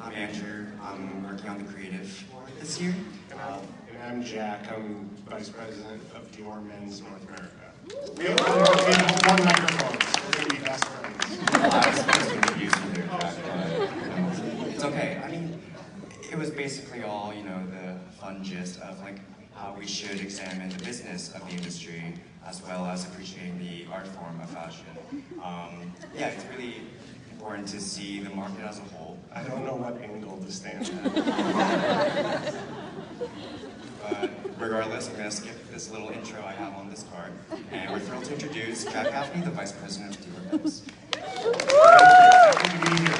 I'm Andrew. I'm working on the creative this year. And I'm Jack. I'm Vice President of Dior Men's North America. We have one microphone, so we're going to be best friends. I was supposed to introduce you there, Jack, but it's okay. I mean, it was basically all, the fun gist of like how we should examine the business of the industry as well as appreciating the art form of fashion. Yeah, it's really important to see the market as a whole. I don't know what angle to stand at. But regardless, I'm going to skip this little intro I have on this card. And we're thrilled to introduce Jack Gaffeney, the Vice President of Dior Men's. Happy to be here.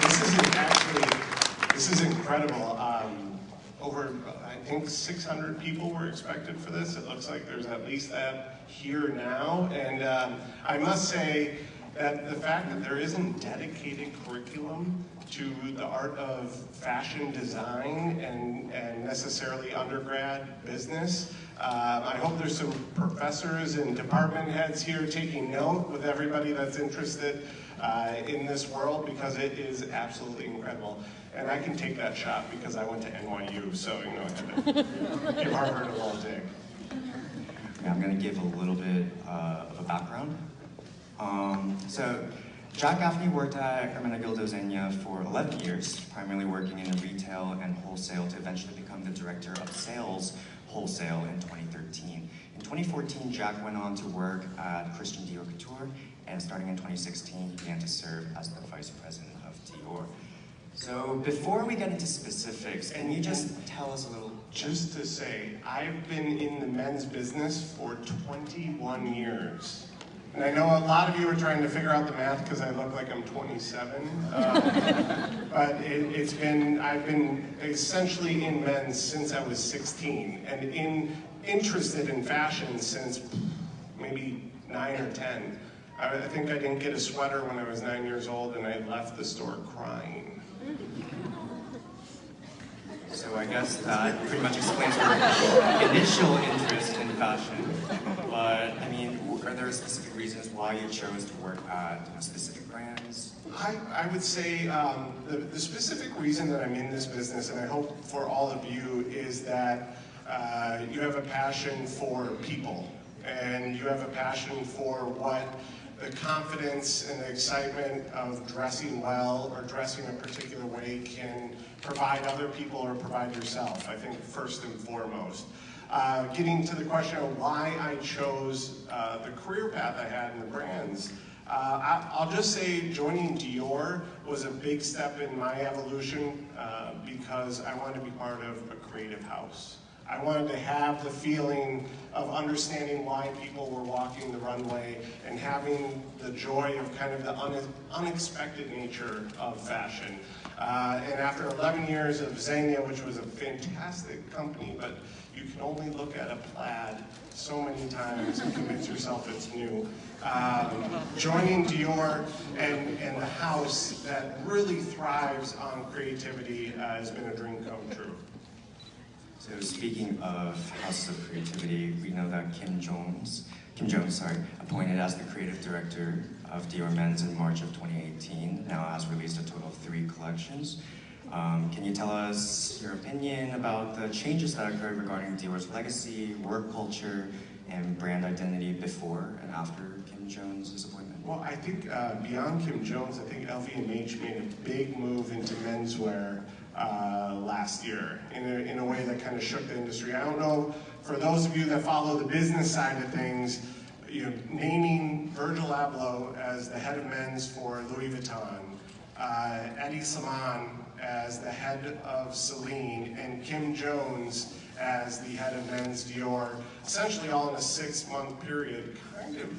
This is incredible. Over, I think 600 people were expected for this. It looks like there's at least that here now. And I must say that the fact that there isn't dedicated curriculum to the art of fashion design and necessarily undergrad business. I hope there's some professors and department heads here taking note with everybody that's interested in this world, because it is absolutely incredible. And I can take that shot because I went to NYU, so I had to give Harvard a little dig. Yeah, I'm going to give a little bit of a background. So Jack Gaffeney worked at Ermenegildo Zegna for 11 years, primarily working in retail and wholesale to eventually become the Director of Sales Wholesale in 2013. In 2014, Jack went on to work at Christian Dior Couture, and starting in 2016, he began to serve as the Vice President of Dior. So before we get into specifics, can you just tell us a little? Just to say, I've been in the men's business for 21 years. And I know a lot of you are trying to figure out the math because I look like I'm 27. But I've been essentially in men's since I was 16, and interested in fashion since maybe 9 or 10. I think I didn't get a sweater when I was 9 years old, and I left the store crying. So I guess that pretty much explains your initial interest in fashion. But I mean, are there specific reasons why you chose to work at specific brands? I would say the specific reason that I'm in this business, and I hope for all of you, is that you have a passion for people, and you have a passion for what the confidence and the excitement of dressing well or dressing a particular way can provide other people or provide yourself, I think, first and foremost. Getting to the question of why I chose the career path I had in the brands, I'll just say joining Dior was a big step in my evolution because I wanted to be part of a creative house. I wanted to have the feeling of understanding why people were walking the runway and having the joy of kind of the unexpected nature of fashion. And after 11 years of Zegna, which was a fantastic company, but you can only look at a plaid so many times and convince yourself it's new. Joining Dior and the house that really thrives on creativity has been a dream come true. So speaking of houses of creativity, we know that Kim Jones, appointed as the creative director of Dior Men's in March of 2018, now has released a total of 3 collections. Can you tell us your opinion about the changes that occurred regarding Dior's legacy, work culture, and brand identity before and after Kim Jones' appointment? Well, I think beyond Kim Jones, I think LVMH made a big move into menswear last year in a way that kind of shook the industry. I don't know, for those of you that follow the business side of things, naming Virgil Abloh as the head of men's for Louis Vuitton, Eddie Saman as the head of Celine, and Kim Jones as the head of men's Dior, essentially all in a 6-month period, kind of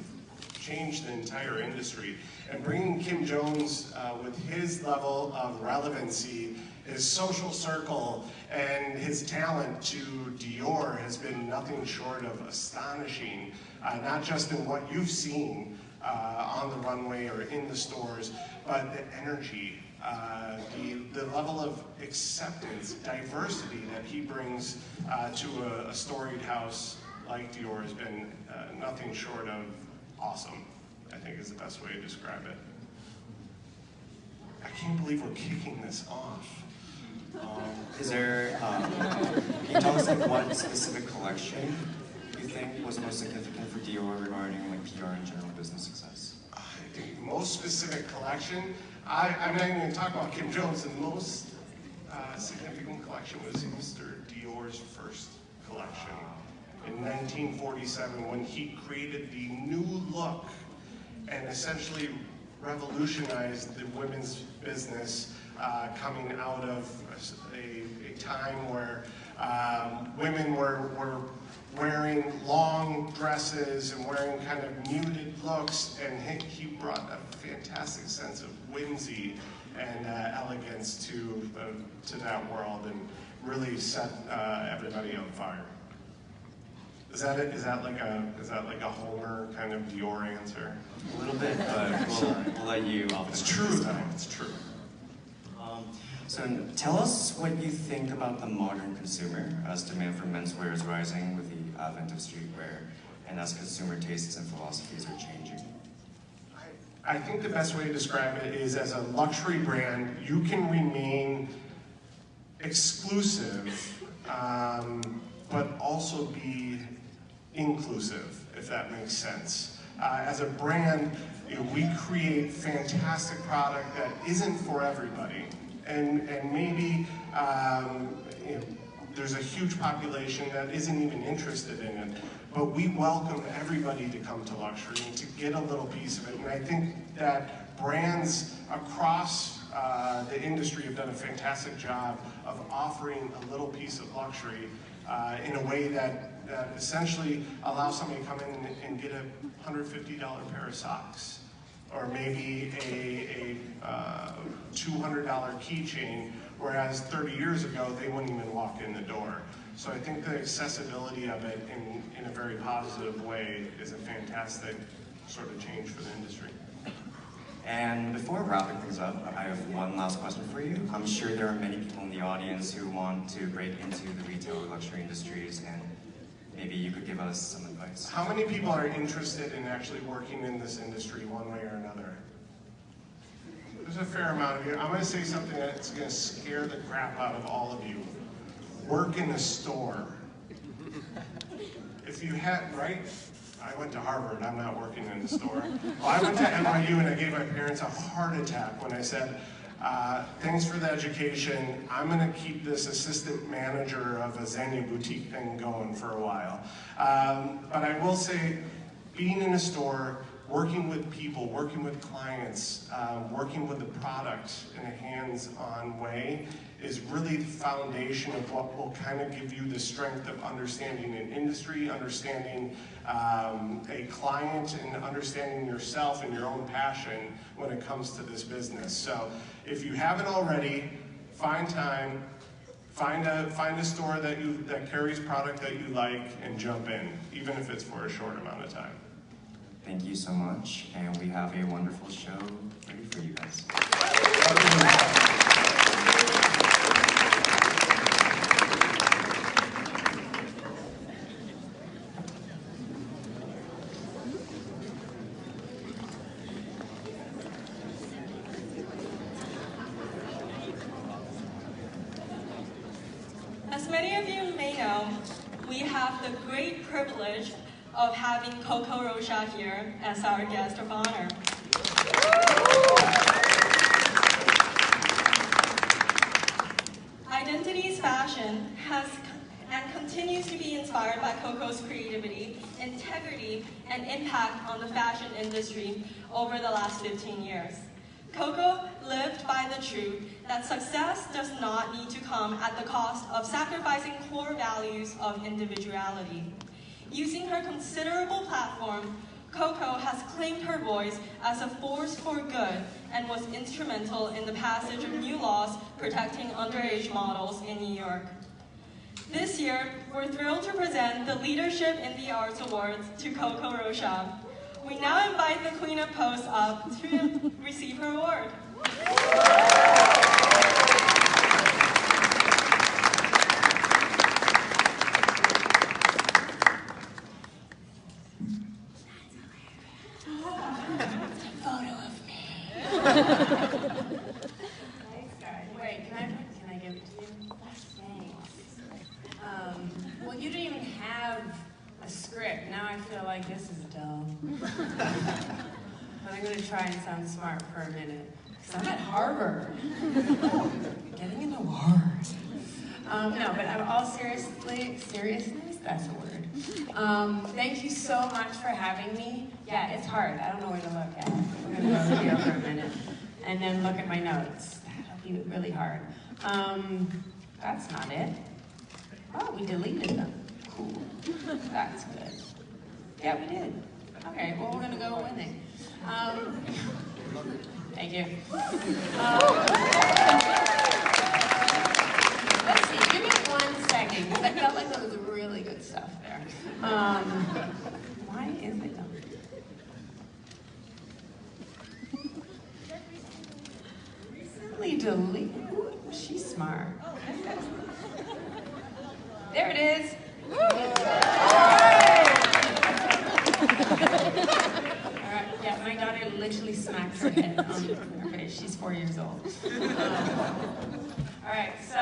changed the entire industry. And bringing Kim Jones with his level of relevancy, his social circle, and his talent to Dior has been nothing short of astonishing, not just in what you've seen on the runway or in the stores, but the energy, the level of acceptance, diversity that he brings to a storied house like Dior has been nothing short of awesome, I think is the best way to describe it. I can't believe we're kicking this off. Is there, can you tell us like what specific collection you think was most significant for Dior regarding like PR and general business success? The most specific collection, I'm not even going to talk about Kim Jones. The most significant collection was Mr. Dior's first collection in 1947 when he created the new look and essentially revolutionized the women's business coming out of a time where women were wearing long dresses and wearing kind of muted looks, and he brought a fantastic sense of whimsy and elegance to that world and really set everybody on fire. Is that like a Homer kind of Dior answer? A little bit, but we'll let you off. It's true though, it's true. So tell us what you think about the modern consumer as demand for menswear is rising with the advent of streetwear and as consumer tastes and philosophies are changing. I think the best way to describe it is as a luxury brand, you can remain exclusive, but also be inclusive, if that makes sense. As a brand, we create fantastic product that isn't for everybody. And maybe there's a huge population that isn't even interested in it, but we welcome everybody to come to luxury and to get a little piece of it. And I think that brands across the industry have done a fantastic job of offering a little piece of luxury in a way that essentially allows somebody to come in and get a $150 pair of socks, or maybe a $200 keychain, whereas 30 years ago they wouldn't even walk in the door. So I think the accessibility of it in a very positive way is a fantastic sort of change for the industry. And before wrapping things up, I have one last question for you. I'm sure there are many people in the audience who want to break into the retail or luxury industries, and maybe you could give us some advice. How many people are interested in actually working in this industry one way or another? There's a fair amount of you. I'm going to say something that's going to scare the crap out of all of you. Work in a store. If you had, right? I went to Harvard, I'm not working in a store. Well, I went to NYU and I gave my parents a heart attack when I said, thanks for the education, I'm gonna keep this assistant manager of a Xenia boutique thing going for a while. But I will say, being in a store, working with people, working with clients, working with the product in a hands-on way is really the foundation of what will kind of give you the strength of understanding an industry, understanding a client, and understanding yourself and your own passion when it comes to this business. So if you haven't already, find time, find a store that carries product that you like, and jump in, even if it's for a short amount of time. Thank you so much, and we have a wonderful show ready for you guys. As many of you may know, we have the great privilege of having Coco Rocha here as our guest of honor. Identities fashion has and continues to be inspired by Coco's creativity, integrity, and impact on the fashion industry over the last 15 years. Coco lived by the truth that success does not need to come at the cost of sacrificing core values of individuality. Using her considerable platform, Coco has claimed her voice as a force for good and was instrumental in the passage of new laws protecting underage models in New York. This year, we're thrilled to present the Leadership in the Arts Awards to Coco Rocha. We now invite the Queen of Pose up to receive her award. Wait, can I give it to you? like, this is dumb. But I'm going to try and sound smart for a minute. Because I'm at Harvard. Getting in the word. No, but I'm all seriousness, that's a word. Thank you so much for having me. Yeah, it's hard. I don't know where to look at. I'm going to go here for a minute. And then look at my notes. That'll be really hard. That's not it. Oh, we deleted them. Cool. That's good. Yeah, we did. Okay, well, we're going to go winning. Thank you. Let's see, give me 1 second, because I felt like there was really good stuff there. Why is it done? Recently deleted? Ooh, she's smart. There it is. Yeah, my daughter literally smacked her head on her face. She's 4 years old. All right, so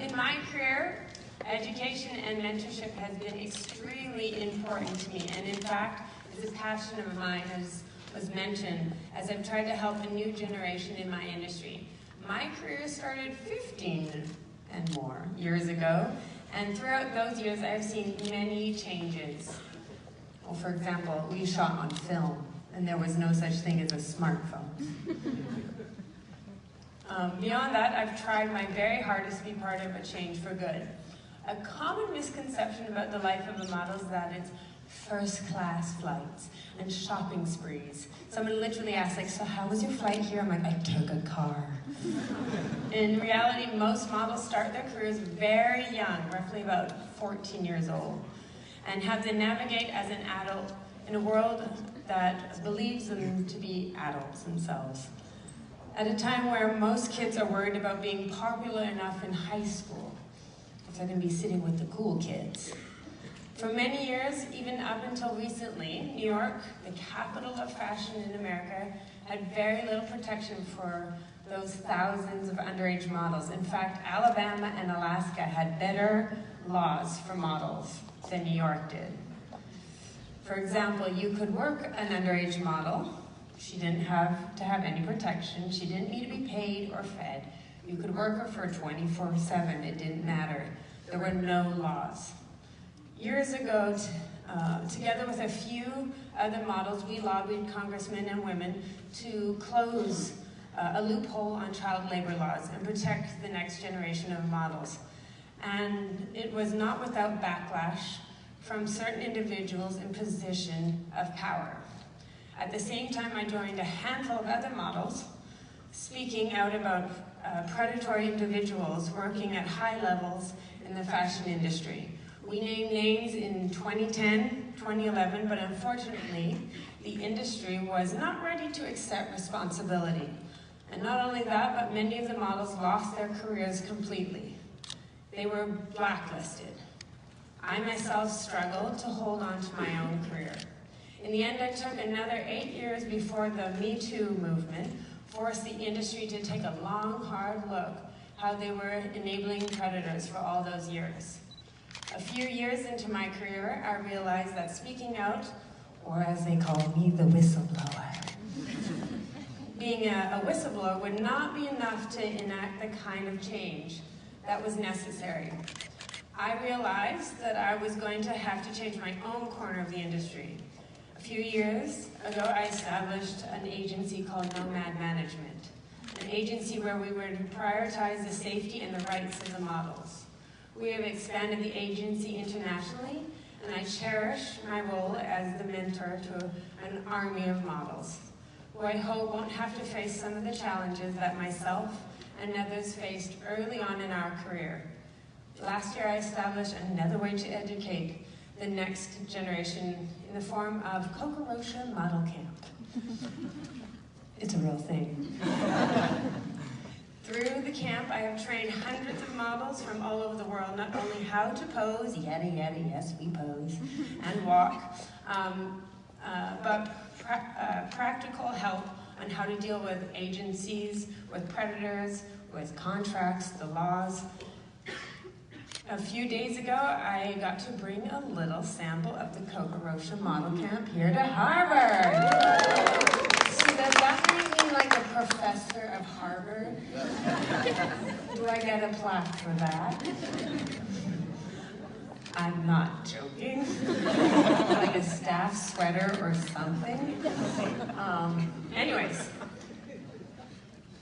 in my career, education and mentorship has been extremely important to me. And in fact, it's a passion of mine, as was mentioned, as I've tried to help a new generation in my industry. My career started 15 and more years ago. And throughout those years, I've seen many changes. Well, for example, we shot on film. And there was no such thing as a smartphone. Beyond that, I've tried my very hardest to be part of a change for good. A common misconception about the life of a model is that it's first-class flights and shopping sprees. Someone literally asked, like, so how was your flight here? I'm like, I took a car. In reality, most models start their careers very young, roughly about 14 years old, and have to navigate as an adult in a world that believes them to be adults themselves. At a time where most kids are worried about being popular enough in high school, if they're going to be sitting with the cool kids. For many years, even up until recently, New York, the capital of fashion in America, had very little protection for those thousands of underage models. In fact, Alabama and Alaska had better laws for models than New York did. For example, you could work an underage model. She didn't have to have any protection. She didn't need to be paid or fed. You could work her for 24/7. It didn't matter. There were no laws. Years ago, together with a few other models, we lobbied congressmen and women to close a loophole on child labor laws and protect the next generation of models. And it was not without backlash from certain individuals in position of power. At the same time, I joined a handful of other models speaking out about predatory individuals working at high levels in the fashion industry. We named names in 2010, 2011, but unfortunately, the industry was not ready to accept responsibility. And not only that, but many of the models lost their careers completely. They were blacklisted. I myself struggled to hold on to my own career. In the end, it took another 8 years before the Me Too movement forced the industry to take a long, hard look how they were enabling predators for all those years. A few years into my career, I realized that speaking out, or as they call me, the whistleblower, being a whistleblower would not be enough to enact the kind of change that was necessary. I realized that I was going to have to change my own corner of the industry. A few years ago, I established an agency called Nomad Management, an agency where we were to prioritize the safety and the rights of the models. We have expanded the agency internationally, and I cherish my role as the mentor to an army of models, who I hope won't have to face some of the challenges that myself and others faced early on in our career. Last year, I established another way to educate the next generation in the form of Coco Rocha Model Camp. It's a real thing. Through the camp, I have trained hundreds of models from all over the world, not only how to pose, yada yada, yes, we pose, and walk, but practical help on how to deal with agencies, with predators, with contracts, the laws. A few days ago, I got to bring a little sample of the Coco Rocha model camp here to Harvard. So does that make me like a professor of Harvard? Do I get a plaque for that? I'm not joking. Like a staff sweater or something. Anyways.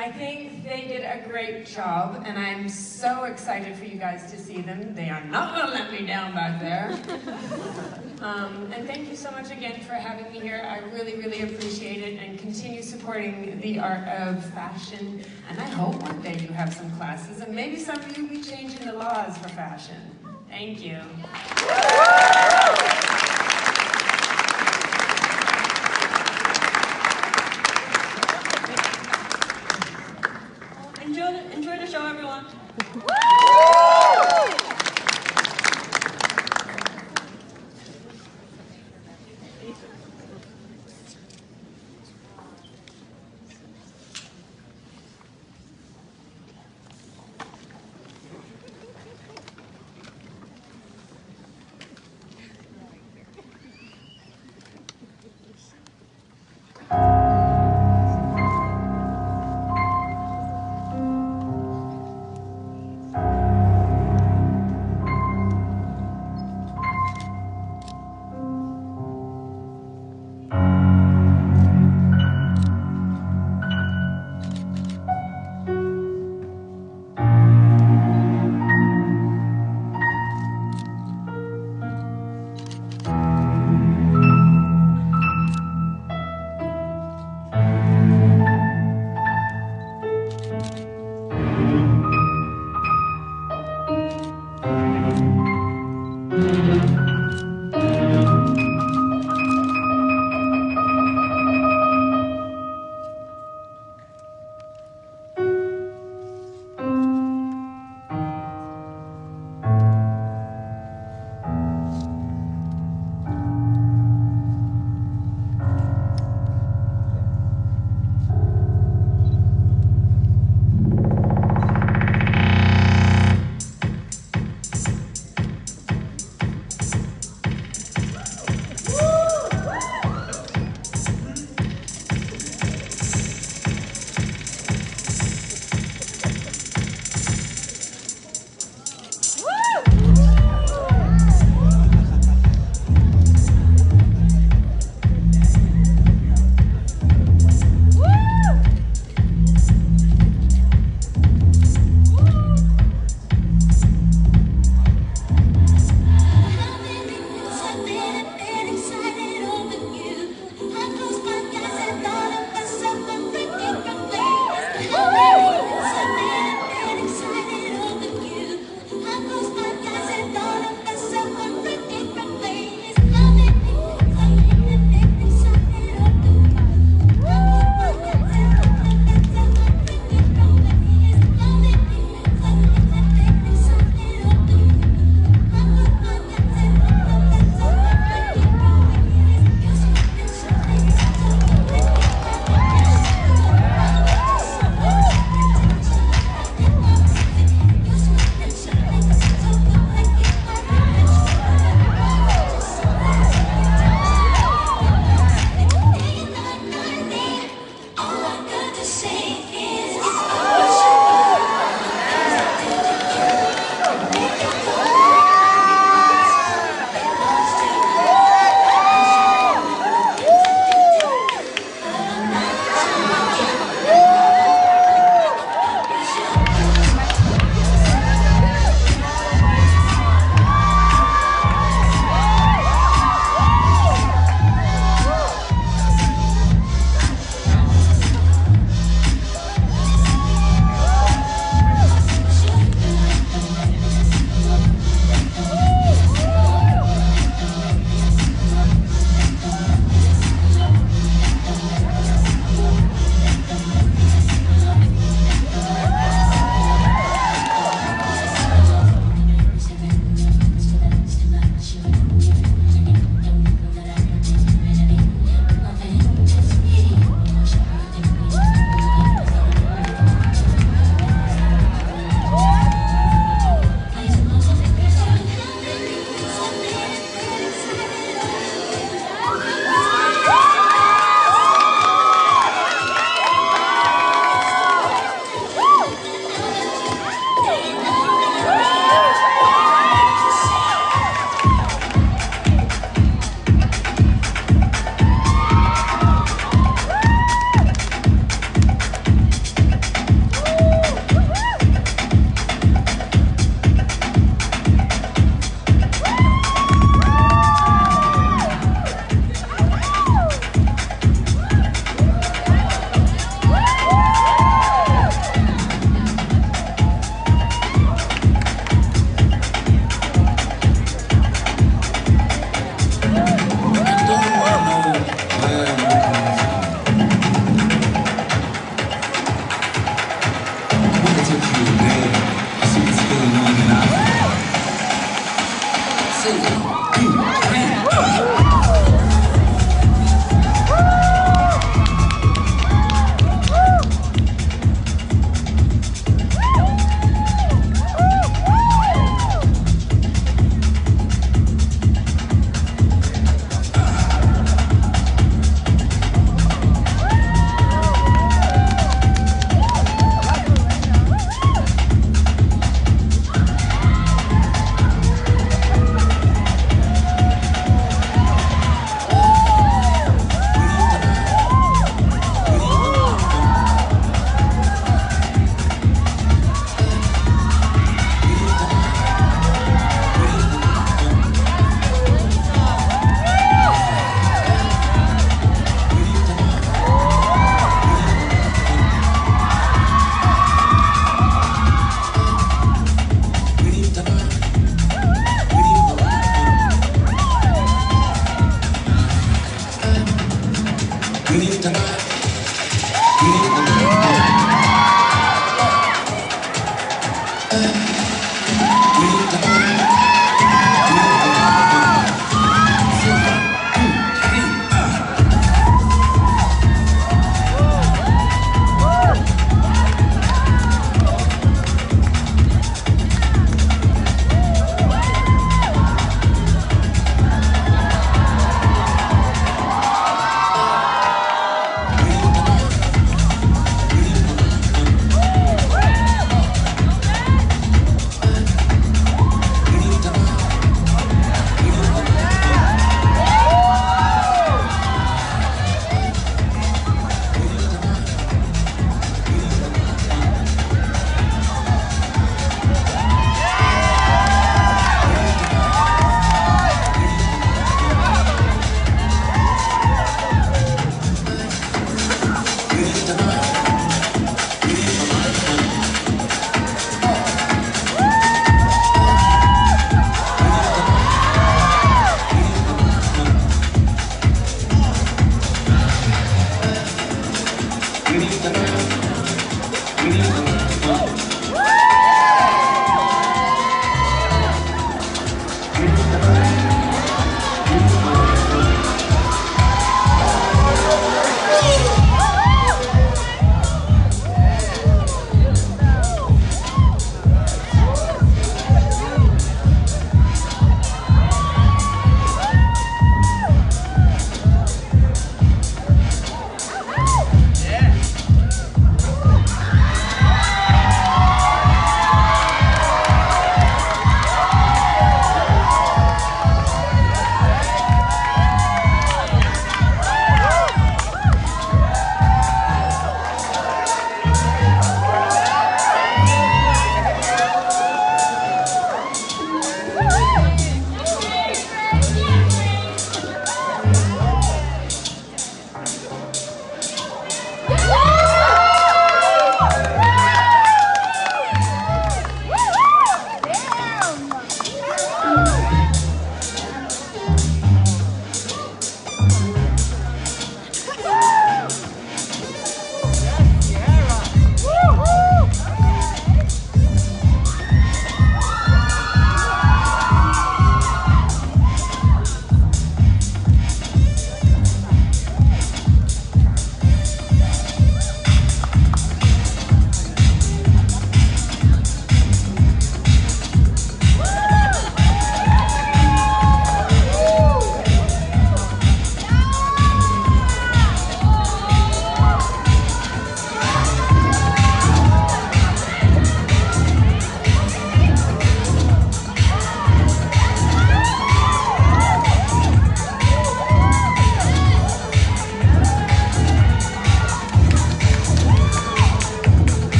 I think they did a great job, and I'm so excited for you guys to see them. They are not gonna let me down back there. And thank you so much again for having me here. I really, really appreciate it, and continue supporting the art of fashion. And I hope one day you have some classes, and maybe some of you will be changing the laws for fashion. Thank you. Enjoy the show, everyone. We need